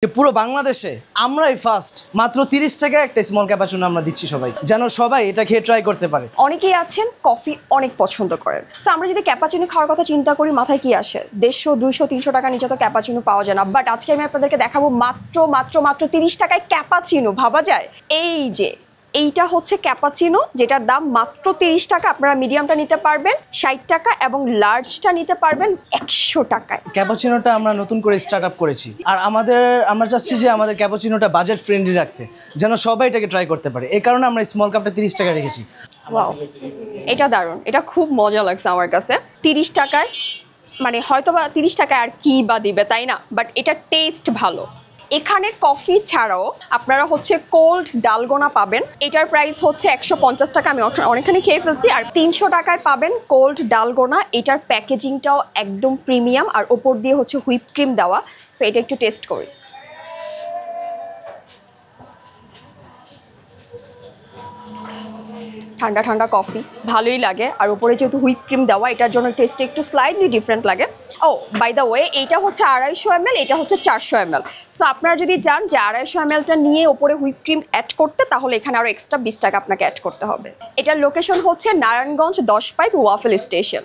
পুরো বাংলাদেশে আমরাই ফার্স্ট মাত্র 30 টাকায় একটা স্মল ক্যাপাচিনো আমরা দিচ্ছি সবাই, যেন সবাই এটা খেয়ে ট্রাই করতে পারে। অনেকেই আছেন কফি অনেক পছন্দ করেন, সো আমরা যদি ক্যাপাচিনো খাওয়ার কথা চিন্তা করি মাথায় কি আসে? 150, 200, 300 টাকা নিচে তো ক্যাপাচিনো পাওয়া যায় না। বাট আজকে আমি আপনাদেরকে দেখাবো মাত্র 30 টাকায় ক্যাপাচিনো। ভাবা যায়? এই যে এইটা হচ্ছে ক্যাপাচিনো, যেটার দাম মাত্র 30 টাকা। আপনারা মিডিয়ামটা নিতে পারবেন 60 টাকা এবং লার্জটা নিতে পারবেন 100 টাকায়। ক্যাপাচিনোটা আমরা নতুন করে স্টার্ট আপ করেছি, আর আমরা চাচ্ছি যে আমাদের ক্যাপাচিনোটা বাজেট ফ্রেন্ডলি রাখতে, যেন সবাই এটাকে ট্রাই করতে পারে। এই কারণে আমরা স্মল কাপটা 30 টাকা রেখেছি। ওয়াও, এটা দারুণ, এটা খুব মজা লাগছে আমার কাছে। 30 টাকায় মানে হয়তো বা 30 টাকায় আর কি বা দিবে, তাই না? বাট এটা টেস্ট ভালো। এখানে কফি ছাড়াও আপনারা হচ্ছে কোল্ড ডালগোনা পাবেন। এটার প্রাইস হচ্ছে 150 টাকা। আমি অনেকখানি খেয়ে ফেলছি। আর 300 টাকায় পাবেন কোল্ড ডালগোনা। এটার প্যাকেজিংটাও একদম প্রিমিয়াম, আর ওপর দিয়ে হচ্ছে হুইপ ক্রিম দেওয়া। সো এটা একটু টেস্ট করি। ঠান্ডা ঠান্ডা কফি ভালোই লাগে, আর উপরে যেহেতু হুইপ ক্রিম দেওয়া, এটার জন্য টেস্টে একটু স্লাইটলি ডিফারেন্ট লাগে। ও বাই দ্য ওয়ে, এইটা হচ্ছে 250 ml, এটা হচ্ছে 400 ml। সো আপনারা যদি চান যে 250 mlটা নিয়ে ওপরে হুইপ ক্রিম অ্যাড করতে, তাহলে এখানে আরও এক্সট্রা 20 টাকা আপনাকে অ্যাড করতে হবে। এটার লোকেশন হচ্ছে নারায়ণগঞ্জ 10 পাইপ ওয়াফেল স্টেশন।